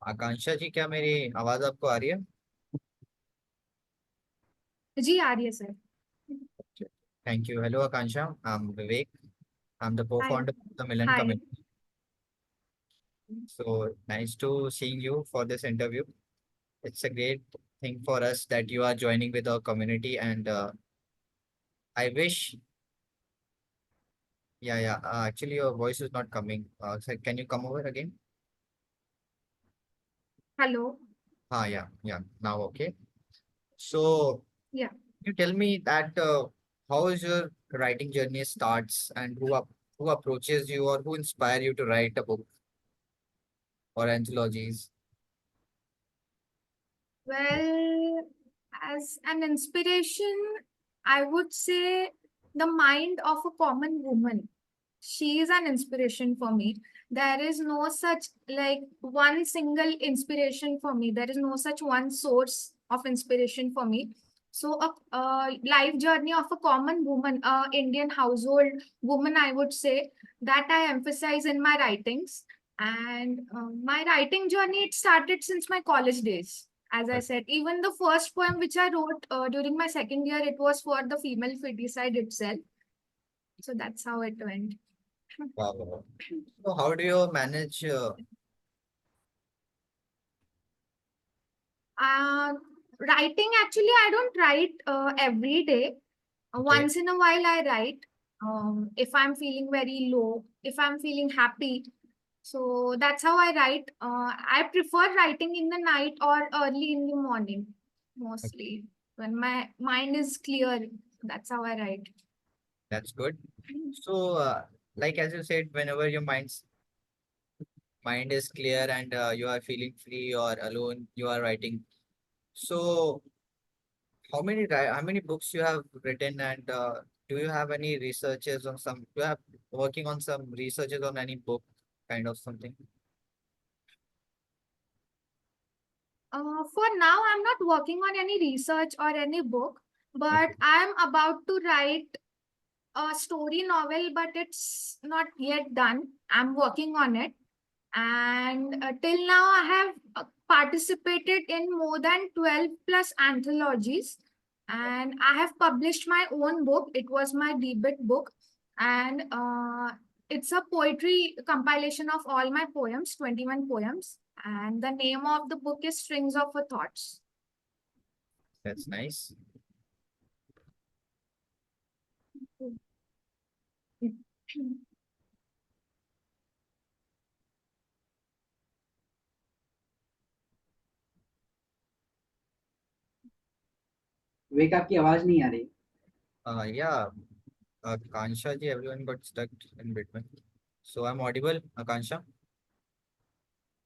आकांक्षा जी, क्या मेरी आवाज आपको आ रही है? जी आ रही है sir. Thank you. Hello Akanksha, I am Vivek. I am the high. co-founder of the Milan hi. community. So nice to seeing you for this interview. It's a great thing for us that you are joining with our community, and I wish. Yeah. Actually, your voice is not coming. So can you come over again? Hello. Yeah. Now okay. So या you tell me that how is your writing journey starts, and who approaches you or who inspire you to write a book or anthologies? Well, as an inspiration, I would say the mind of a common woman. She is an inspiration for me. There is no such like one single inspiration for me. There is no such one source of inspiration for me. So a life journey of a common woman, a Indian household woman, I would say that I emphasize in my writings. And my writing journey, it started since my college days. As I said, even the first poem which I wrote during my second year, it was for the female feticide itself. So that's how it went. Wow. So how do you manage? Uh, Writing, actually, I don't write every day. Okay, Once in a while, I write. If I'm feeling very low, if I'm feeling happy. So that's how I write. I prefer writing in the night or early in the morning, mostly. When my mind is clear, that's how I write. that's good. So, like as you said, whenever your mind is clear and you are feeling free or alone, you are writing. So, how many books you have written, and do you have any researches on some? Do you have working on some researches on any book, kind of something? For now, I'm not working on any research or any book, but Okay. I'm about to write a story novel, but it's not yet done. I'm working on it. And till now, I have participated in more than 12 plus anthologies. And I have published my own book. It was my debut book. And it's a poetry compilation of all my poems, 21 poems. And the name of the book is Strings of a Thoughts. That's nice. विवेक आपकी आवाज नहीं आ रही। Yeah, Akansha ji, everyone got stuck in between. So I'm audible, Akansha?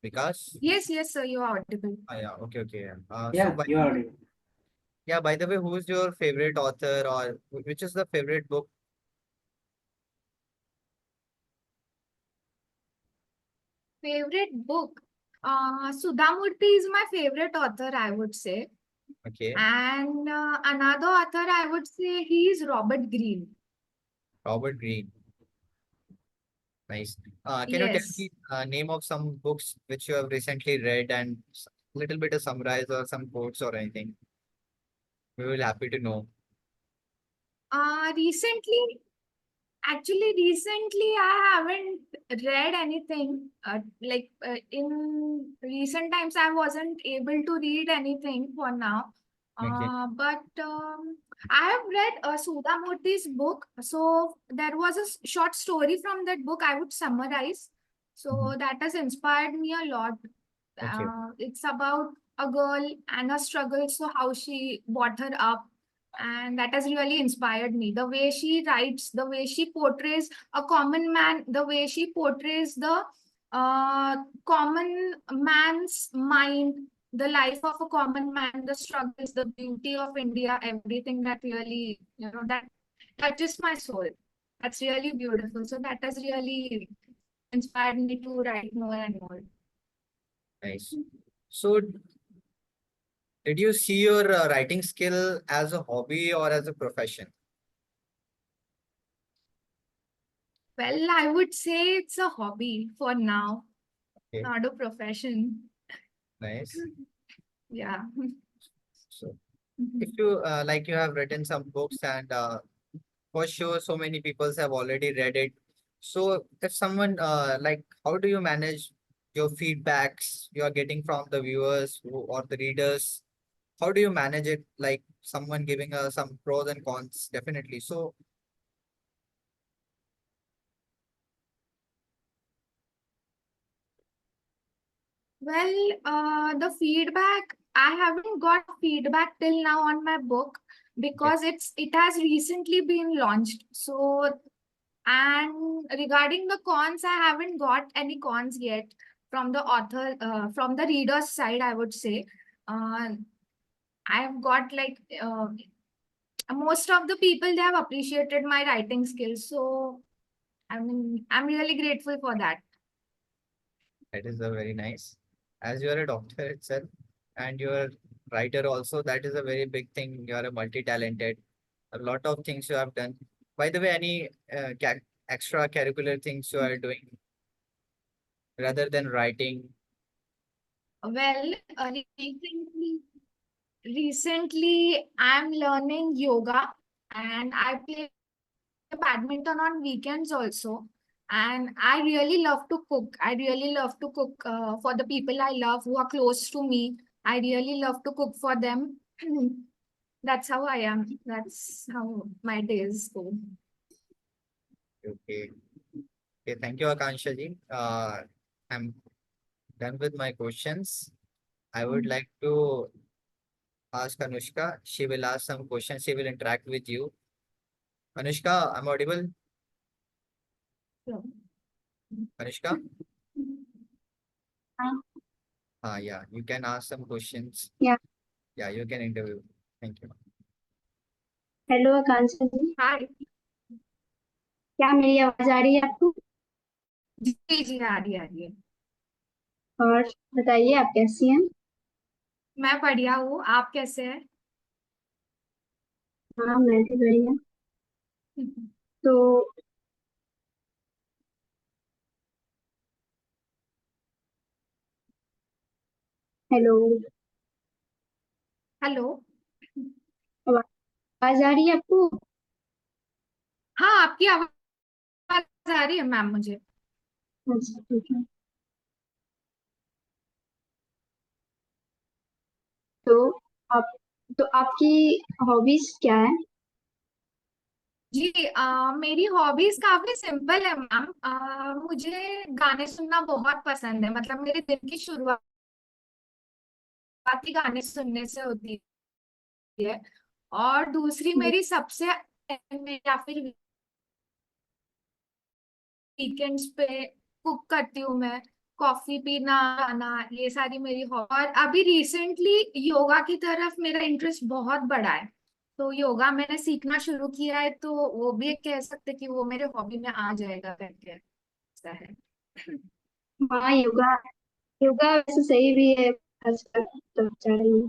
Vikas? Yes, yes, sir, you are audible. Yeah, okay. Yeah. So Yeah, by you are audible. yeah, by the way, who is your favorite author, or which is the favorite book? Favorite book? Sudha Murthy is my favorite author, I would say. Okay, And another author, I would say he is Robert Greene. Robert Greene. Nice. Can you tell Yes. me name of some books which you have recently read and little bit of summarize or some quotes or anything? We will happy to know. Recently, actually, recently I haven't read anything. In recent times, I wasn't able to read anything for now. Okay. But I have read Sudha Murthy's book. So there was a short story from that book I would summarize. Mhm. So that has inspired me a lot. Okay. It's about a girl and her struggle, so how she brought her up, and that has really inspired me. The way she writes, the way she portrays a common man, the way she portrays the common man's mind, the life of a common man, the struggles, the beauty of India, everything that really, that touches my soul. That's really beautiful. So that has really inspired me to write more and more. Nice. So, did you see your writing skill as a hobby or as a profession? Well, I would say it's a hobby for now, Okay. not a profession. Nice. Yeah. So if you like you have written some books and for sure so many people have already read it. So if someone like how do you manage your feedbacks you are getting from the viewers or the readers? How do you manage it? Like someone giving some pros and cons, definitely. So Well, the feedback, I haven't got feedback till now on my book okay, because it has recently been launched. So, and regarding the cons, I haven't got any cons yet from the author, from the reader's side, I would say. Uh, I've got like most of the people they have appreciated my writing skills. So, I mean, I'm really grateful for that. that is a very nice. As you are a doctor itself and you are writer also, that is a very big thing. You are a multi-talented. A lot of things you have done. By the way, any extra curricular things you are doing rather than writing? Well, recently I'm learning yoga and I play badminton on weekends also. And I really love to cook. I really love to cook for the people I love who are close to me. I really love to cook for them. That's how I am. That's how my days go. Okay. Okay, thank you, Akansha ji. I'm done with my questions. I would like to ask Anushka. She will ask some questions. She will interact with you. Anushka, I'm audible. So, Anushka? हाँ, Yeah, you can ask some questions. या Yeah, you can interview. Thank you. Hello Akanksha ji, hi. क्या मेरी आवाज आ रही है आपको? जी जी आ रही है। और बताइए आप कैसी हैं? मैं बढ़िया हूँ। आप कैसे हैं? हाँ, मैं भी बढ़िया। तो हेलो, हेलो। आवाज आ रही है आपको? हाँ, आपकी आवाज आ रही है मैम मुझे। अच्छा, ठीक है। तो आप तो आपकी हॉबीज क्या है? जी मेरी हॉबीज काफी सिंपल है मैम। मुझे गाने सुनना बहुत पसंद है। मतलब मेरे दिन की शुरुआत ही गाने सुनने से होती है। और दूसरी मेरी सबसे या फिर वीकेंड्स पे कुक करती हूँ मैं। कॉफी पीना खाना ये सारी मेरी और अभी रिसेंटली योगा की तरफ मेरा इंटरेस्ट बहुत बढ़ा है। तो योगा मैंने सीखना शुरू किया है तो वो भी एक कह सकते कि वो मेरे हॉबी में आ जाएगा करके ऐसा है। हाँ, योगा योगा वैसे सही भी है आजकल तो चल रही है।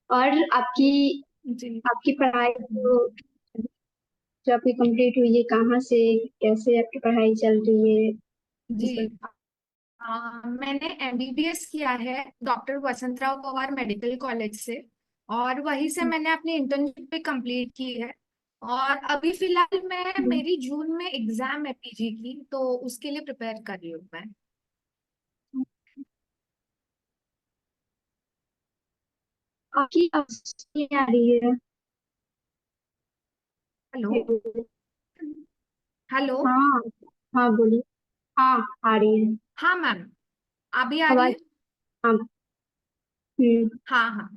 और आपकी जी आपकी पढ़ाई जो आपकी कंप्लीट हुई है, कहाँ से कैसे आपकी पढ़ाई चल रही है? जी मैंने एमबीबीएस किया है doctor Vasantrao Pawar medical college से। और वहीं से मैंने अपनी इंटर्नशिप भी कंप्लीट की है। और अभी फिलहाल मैं मेरी जून में एग्जाम है पीजी की तो उसके लिए प्रिपेयर कर रही हूँ मैं। आपकी आवाज नहीं आ रही है। हेलो। हेलो। हाँ, हाँ बोलिए। हाँ, आ रही है हाँ मैम अभी आ रही आवाज। है। हाँ। हाँ हाँ।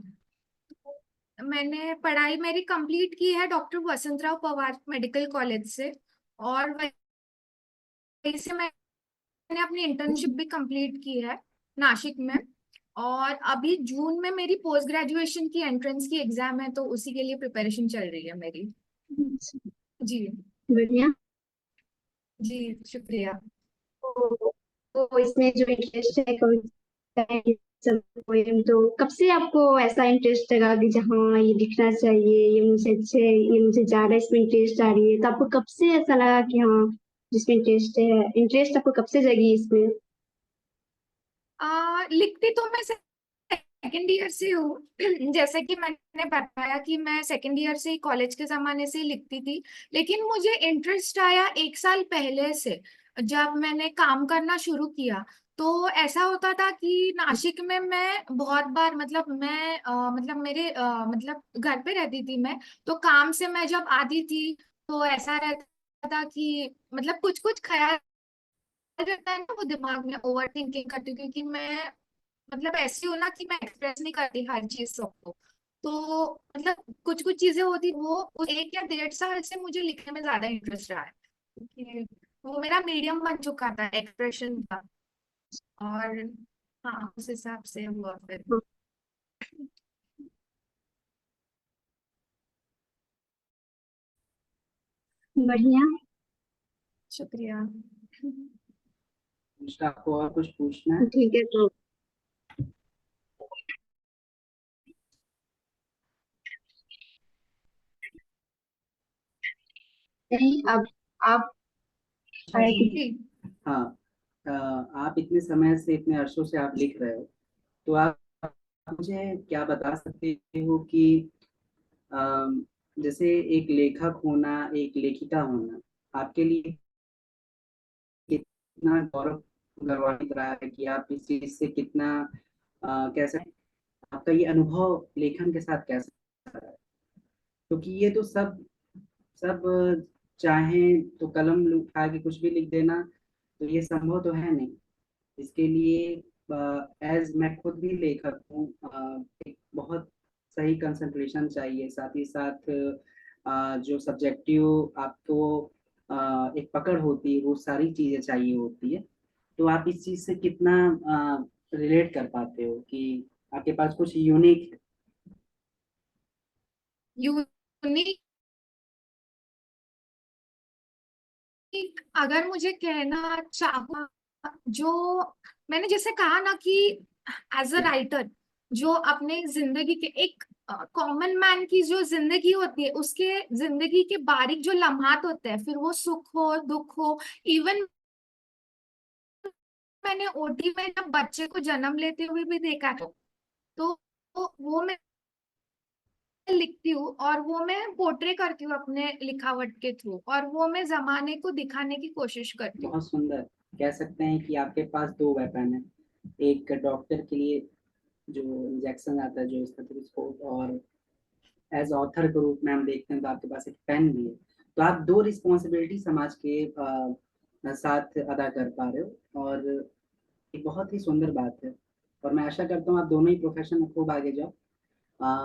मैंने पढ़ाई मेरी कंप्लीट की है doctor Vasantrao Pawar medical college से। और वहीं से मैंने अपनी इंटर्नशिप भी कंप्लीट की है नासिक में। और अभी जून में मेरी पोस्ट ग्रेजुएशन की एंट्रेंस की एग्जाम है तो उसी के लिए प्रिपरेशन चल रही है मेरी। जी बढ़िया। जी शुक्रिया। तो इसमें जो इंटरेस्ट है कविता है, ये सब पोएम, तो कब से आपको ऐसा इंटरेस्ट लगा कि जहाँ ये लिखना चाहिए, ये मुझे ज्यादा इसमें इंटरेस्ट आ रही है, तो आपको कब से ऐसा लगा कि हाँ जिसमें इंटरेस्ट है, इंटरेस्ट आपको कब से जगी इसमें? लिखती तो मैं सेकेंड ईयर से हूँ। जैसे कि मैंने बताया कि मैं सेकेंड ईयर से ही कॉलेज के जमाने से ही लिखती थी, लेकिन मुझे इंटरेस्ट आया 1 साल पहले से, जब मैंने काम करना शुरू किया। तो ऐसा होता था कि नासिक में मैं बहुत बार, मतलब मैं मतलब मेरे मतलब घर पे रहती थी मैं, तो काम से मैं जब आती थी तो ऐसा रहता था कि मतलब कुछ कुछ ख्याल रहता है ना, वो दिमाग में ओवर थिंकिंग करती हूँ, क्योंकि मैं मतलब ऐसी हूँ ना कि मैं एक्सप्रेस नहीं करती हर चीज सबको। तो मतलब कुछ कुछ चीजें होती, वो उस 1 या 1.5 साल से मुझे लिखने में ज्यादा इंटरेस्ट रहा है, क्योंकि वो मेरा मीडियम बन चुका था एक्सप्रेशन का। और हाँ, उस हिसाब से हुआ फिर। बढ़िया। शुक्रिया। अनुष्का, आपको और कुछ पूछना है? ठीक है, तो नहीं, अब आप अच्छा जी। जी। हाँ, आप इतने समय से, इतने अरसों से आप लिख रहे हो, तो आप मुझे क्या बता सकते हो कि अम, जैसे एक लेखक होना, एक लेखिका होना आपके लिए कितना गौरवान्वित रहा है, कि आप इस चीज से कितना कैसे, आपका ये अनुभव लेखन के साथ कैसा रहा है? क्योंकि ये तो सब सब चाहें तो कलम उठा के कुछ भी लिख देना, तो ये संभव तो है नहीं। इसके लिए एज मैं खुद भी लेखक हूँ, एक बहुत सही कंसंट्रेशन चाहिए, साथ ही साथ जो सब्जेक्टिव आपको एक पकड़ होती है, वो सारी चीजें चाहिए होती है। तो आप इस चीज से कितना रिलेट कर पाते हो कि आपके पास कुछ यूनिक? यूनिक, अगर मुझे कहना चाहूँ, जो मैंने जैसे कहा ना कि एज अ राइटर, जो अपने जिंदगी के एक कॉमन मैन की जो जिंदगी होती है, उसके जिंदगी के बारीक जो लम्हात होते हैं, फिर वो सुख हो दुख हो, इवन मैंने ओटी में जब बच्चे को जन्म लेते हुए भी देखा है, तो वो मैं लिखती हूँ और वो मैं पोर्ट्रे करती हूँ अपने लिखावट के थ्रू, और वो मैं जमाने को दिखाने की कोशिश करती हूँ। बहुत सुंदर। कह सकते हैं कि आपके पास दो वेपन है, एक डॉक्टर के लिए जो इंजेक्शन आता है, जो स्टेथोस्कोप, और एज ऑथर के रूप में हम देखते हैं तो आपके पास एक पेन भी है। तो आप दो रिस्पॉन्सिबिलिटी समाज के साथ अदा कर पा रहे हो, और एक बहुत ही सुंदर बात है। और मैं आशा करता हूँ आप दोनों ही प्रोफेशन में खूब आगे जाओ।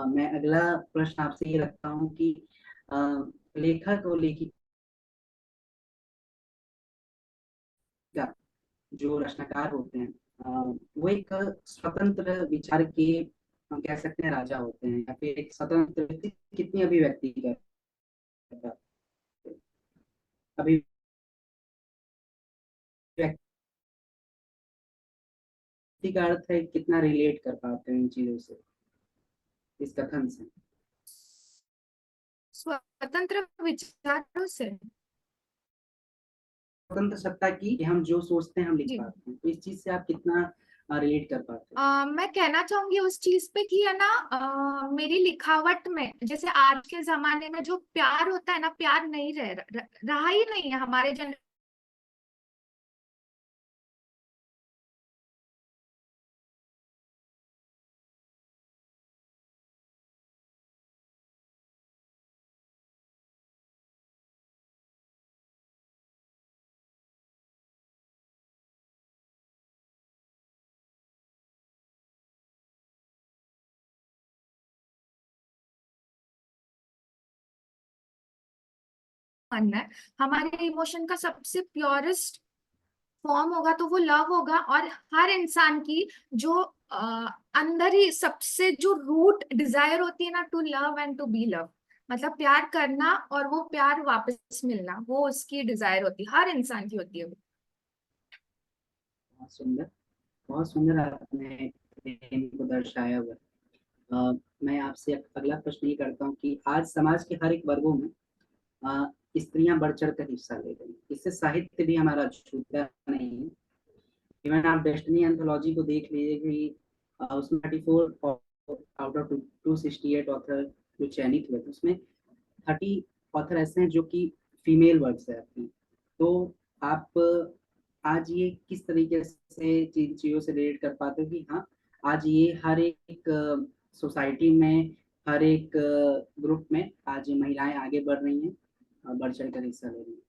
मैं अगला प्रश्न आपसे ये रखता हूँ कि अ, लेखक और लेखिका, जो रचनाकार होते हैं, वो एक स्वतंत्र विचार के, हम कह सकते हैं, राजा होते हैं, या फिर एक स्वतंत्र व्यक्ति कितनी अभिव्यक्ति कर अभिव्यक्ति का अर्थ है कितना रिलेट कर पाते हैं इन चीजों से, इस कथन से। स्वतंत्र विचारों से। स्वतंत्र सत्ता की, कि हम जो सोचते हैं हम लिख जी। पाते हैं, तो इस चीज से आप कितना रिलेट कर पाते हैं? मैं कहना चाहूंगी उस चीज पे कि है ना, मेरी लिखावट में जैसे आज के जमाने में जो प्यार होता है ना, प्यार नहीं रहा ही नहीं है हमारे जनरेशन है। हमारे इमोशन का सबसे प्योरेस्ट फॉर्म होगा तो वो लव होगा, और हर इंसान की जो अंदर ही सबसे जो रूट डिजायर होती है ना, to love and to be love, मतलब प्यार करना और वो प्यार वापस मिलना, वो उसकी डिजायर होती है, हर इंसान की होती है वो। बहुत सुंदर, बहुत सुंदर आपने प्रेम को दर्शाया हुआ है। मैं आपसे अगला प्रश्न ये करता हूँ कि आज समाज के हर एक वर्गों में स्त्रियां बढ़ चढ़ कर हिस्सा ले रही हैं। इससे साहित्य भी हमारा छूटा नहीं है। इवन आप डेस्टिनी एंथोलॉजी को देख लीजिए कि उसमें 34 आउट ऑफ 268 ऑथर जो चयनित हुए थे, उसमें 30 ऑथर ऐसे हैं जो कि फीमेल वर्ड्स है आपकी। तो आप आज ये किस तरीके से चीज़ों से रिलेट कर पाते हो कि हाँ, आज ये हर एक सोसाइटी में, हर एक ग्रुप में आज महिलाएं आगे बढ़ रही हैं और बढ़ चढ़ कर हिस्सा ले रही हैं?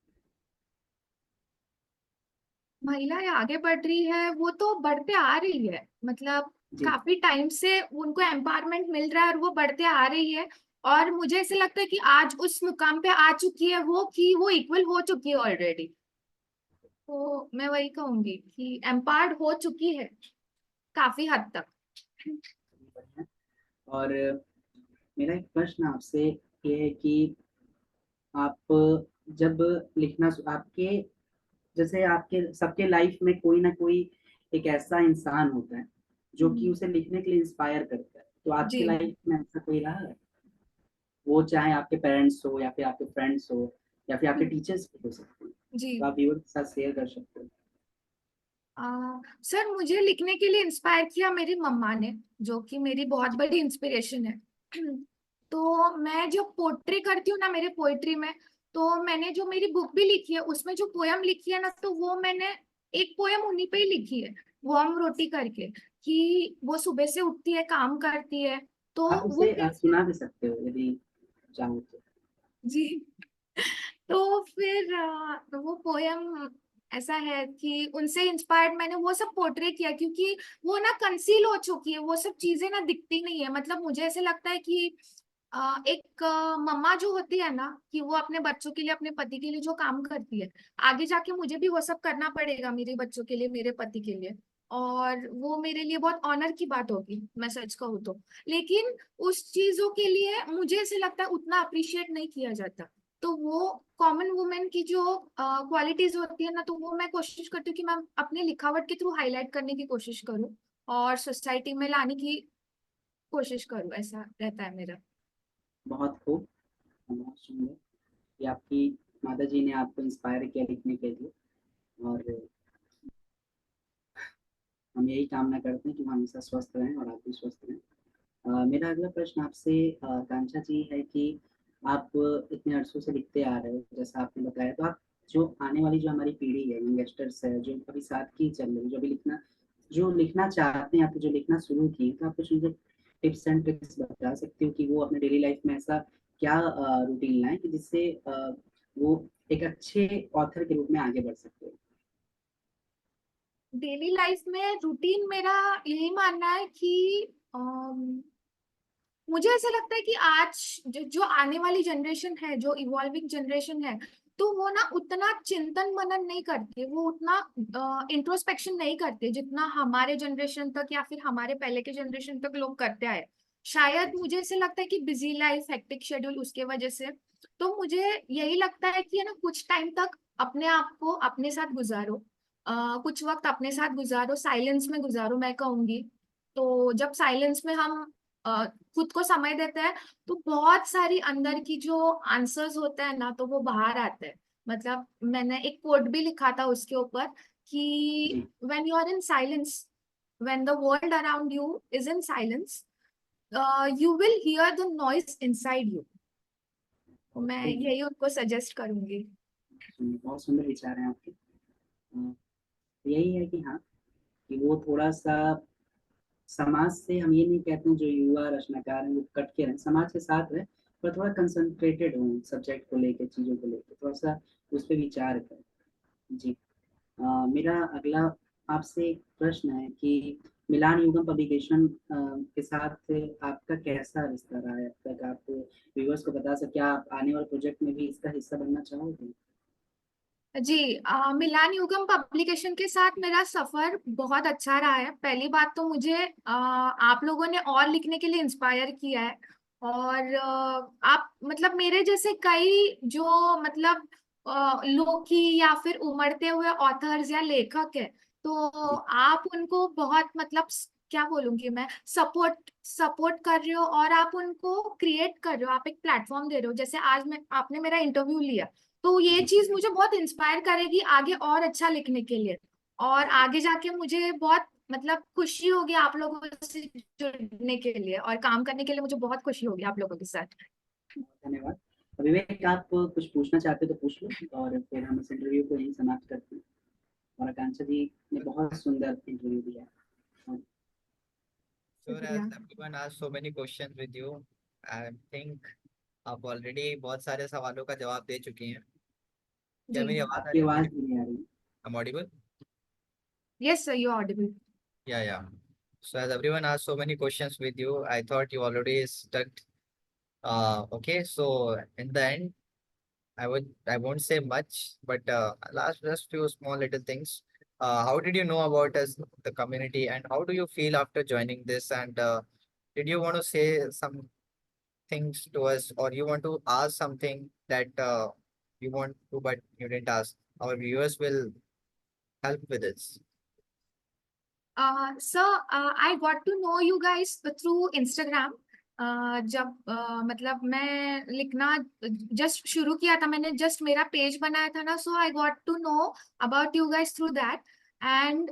महिलाएं आगे बढ़ रही है, वो तो बढ़ते आ रही है, मतलब जी। काफी टाइम से उनको एम्पावरमेंट मिल रहा है और वो बढ़ते आ रही है। और मुझे ऐसे लगता है कि आज उस मुकाम पे आ चुकी है वो, कि वो इक्वल हो चुकी है ऑलरेडी। तो मैं वही कहूंगी कि एम्पावर्ड हो चुकी है काफी हद तक। बढ़िया। और मेरा एक प्रश्न आपसे ये है कि आप जब लिखना आपके जैसे आपके सबके लाइफ में कोई ना कोई एक ऐसा इंसान होता है जो कि उसे लिखने के लिए इंस्पायर करता है, तो आपके जी लाइफ में ऐसा कोई रहा है? वो चाहे आपके पेरेंट्स हो या फिर आपके फ्रेंड्स हो या फिर आपके टीचर्स भी हो सकते हैं, जी। तो आप व्यूअर के साथ शेयर कर सकते हो। सर, मुझे लिखने के लिए इंस्पायर किया मेरी मम्मा ने, जो कि मेरी बहुत बड़ी इंस्पिरेशन है। तो मैं जो पोट्री करती हूँ ना, मेरे पोइट्री में, तो मैंने जो मेरी बुक भी लिखी है उसमें जो पोयम लिखी है ना, तो वो मैंने एक पोयम उन्हीं पे ही लिखी है, वार्म रोटी करके। कि वो सुबह से उठती है, काम करती है, तो आप वो उसे कैसे। सुना भी सकते हो यदि चाहो तो। जी। तो फिर वो पोयम ऐसा है कि उनसे इंस्पायर्ड मैंने वो सब पोर्ट्रे किया, क्योंकि वो ना कंसील हो चुकी है, वो सब चीजें ना दिखती नहीं है। मतलब मुझे ऐसे लगता है कि एक मम्मा जो होती है ना, कि वो अपने बच्चों के लिए, अपने पति के लिए जो काम करती है, आगे जाके मुझे भी वो सब करना पड़ेगा मेरे बच्चों के लिए, मेरे पति के लिए। और वो मेरे लिए बहुत ऑनर की बात होगी, मैं सच कहूँ तो। लेकिन उस चीजों के लिए मुझे ऐसे लगता है उतना अप्रिशिएट नहीं किया जाता। तो वो कॉमन वुमेन की जो क्वालिटीज होती है ना, तो वो मैं कोशिश करती हूँ कि मैं अपने लिखावट के थ्रू हाईलाइट करने की कोशिश करूँ और सोसाइटी में लाने की कोशिश करूँ, ऐसा रहता है मेरा। बहुत खूब, बहुत सुंदर कि आपकी माता जी ने आपको इंस्पायर किया लिखने के लिए। और हम यही कामना करते हैं कि वो हमेशा स्वस्थ रहें और आप भी स्वस्थ रहें। मेरा अगला प्रश्न आपसे कांक्षा जी है कि आप इतने अरसों से लिखते आ रहे हो जैसा आपने बताया, तो आप जो आने वाली जो हमारी पीढ़ी है, यंगस्टर्स है, जो अभी साथ की चल रही, जो लिखना चाहते हैं या फिर जो लिखना शुरू किए, तो आप कुछ मुझे टिप्स एंड ट्रिक्स बता सकते हो कि वो अपने डेली लाइफ में ऐसा क्या रूटीन लाएं कि जिससे वो एक अच्छे ऑथर के रूप में आगे बढ़ सकते हो? डेली लाइफ में रूटीन मेरा यही मानना है कि मुझे ऐसा लगता है कि आज जो आने वाली जनरेशन है, जो इवॉल्विंग जनरेशन है, तो वो ना उतना चिंतन मनन नहीं करते, वो उतना इंट्रोस्पेक्शन नहीं करते जितना हमारे जनरेशन तक या फिर हमारे पहले के जनरेशन तक लोग करते आए। शायद मुझे ऐसे लगता है कि बिजी लाइफ, हेक्टिक शेड्यूल, उसके वजह से। तो मुझे यही लगता है कि है ना, कुछ टाइम तक अपने आप को अपने साथ गुजारो, कुछ वक्त अपने साथ गुजारो, साइलेंस में गुजारो मैं कहूंगी। तो जब साइलेंस में हम खुद को समय देते हैं, तो बहुत सारी अंदर की जो आंसर्स होते हैं ना, तो वो बाहर आते हैं। मतलब मैंने एक कोट भी लिखा था उसके ऊपर कि जी। when you are in silence, when the world around you is in silence, you will hear the noise inside you। तो बहुत मैं खूब, यही उनको सजेस्ट करूंगी। बहुत सुंदर विचार हैं आपके। यही है कि हाँ, कि वो थोड़ा सा समाज से, हम ये नहीं कहते हैं जो युवा रचनाकार हैं वो कट के रहें, समाज के साथ रहें, पर थोड़ा कंसंट्रेटेड हों सब्जेक्ट को लेके, चीज़ों को लेके थोड़ा सा उस पर विचार करें। जी। मेरा अगला आपसे एक प्रश्न है कि मिलान युगम पब्लिकेशन के साथ आपका कैसा रिश्ता रहा है अब तक? आप व्यूअर्स को बता सकते, क्या आप आने वाले प्रोजेक्ट में भी इसका हिस्सा बनना चाहोगे? जी, मिलान युगम पब्लिकेशन के साथ मेरा सफर बहुत अच्छा रहा है। पहली बात तो मुझे आप लोगों ने और लिखने के लिए इंस्पायर किया है। और आप मतलब मेरे जैसे कई जो मतलब लोकी या फिर उमड़ते हुए ऑथर्स या लेखक है, तो जी। आप उनको बहुत मतलब क्या बोलूंगी मैं, सपोर्ट सपोर्ट कर रहे हो और आप उनको क्रिएट कर रहे हो, आप एक प्लेटफॉर्म दे रहे हो। जैसे आज मैं आपने मेरा इंटरव्यू लिया, तो ये जी। चीज मुझे बहुत इंस्पायर करेगी आगे और अच्छा लिखने के लिए। और आगे जाके मुझे बहुत मतलब खुशी होगी आप लोगों से जुड़ने के लिए और काम करने के लिए मुझे बहुत खुशी होगी आप लोगों के साथ। धन्यवाद। विवेक, आप कुछ पूछना चाहते हो तो पूछ लो, और फिर हम इस इंटरव्यू को यहीं समाप्त करते हैं। और आकांक्षा जी ने बहुत सुंदर इंटरव्यू दिया। Sure, as शुक्रिया। everyone asked so many questions with you, I think आप ऑलरेडी बहुत सारे सवालों का जवाब दे चुकी हैं। क्या जी मेरी आवाज आ आपकी रही आवाज है? भी नहीं आ रही। I'm audible? Yes sir you Audible. Yeah, yeah. So as everyone asked so many questions with you, I thought you already stuck. Okay, so in the end, I won't say much, but last just few small little things. How did you know about us, the community, and how do you feel after joining this? And did you want to say some things to us, or you want to ask something that you want to, but you didn't ask? Our viewers will help with this. Sir I got to know you guys through Instagram. जब मतलब मैं लिखना just शुरू किया था, मैंने just मेरा page बनाया था ना, so I got to know about you guys through that. And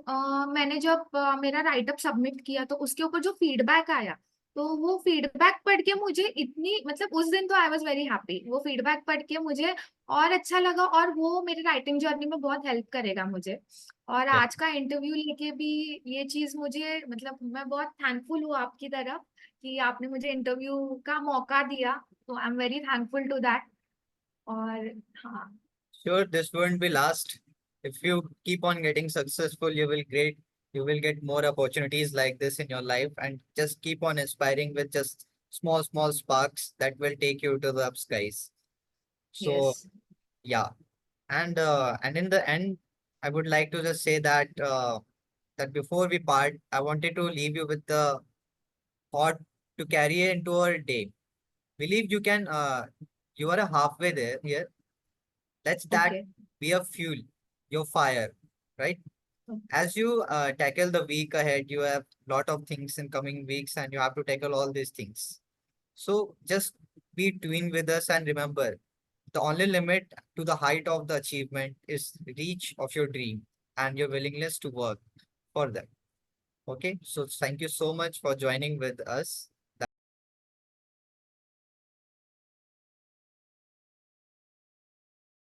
मैंने जब मेरा राइटअप सबमिट किया तो उसके ऊपर जो फीडबैक आया, तो वो फीडबैक पढ़ के मुझे इतनी मतलब उस दिन तो आई वाज वेरी हैप्पी। वो फीडबैक पढ़ के मुझे और अच्छा लगा और वो मेरी राइटिंग जर्नी में बहुत हेल्प करेगा मुझे। और Yeah. आज का इंटरव्यू लेके भी ये चीज मुझे मतलब मैं बहुत थैंकफुल हूँ आपकी तरफ कि आपने मुझे इंटरव्यू का मौका दिया, तो I am very thankful to that. और हाँ। Sure, this won't be last. If you keep on getting successful, you will get more opportunities like this in your life, and just keep on inspiring with just small sparks that will take you to the up skies. So yes. yeah, and in the end, I would like to just say that that before we part, I wanted to leave you with the thought to carry into our day. Believe you can. You are a halfway there here. Let's that okay. be a fuel, your fire, right? As you tackle the week ahead, you have lot of things in coming weeks, and you have to tackle all these things. So just be twin with us and remember, the only limit to the height of the achievement is reach of your dream and your willingness to work for them. Okay, so thank you so much for joining with us.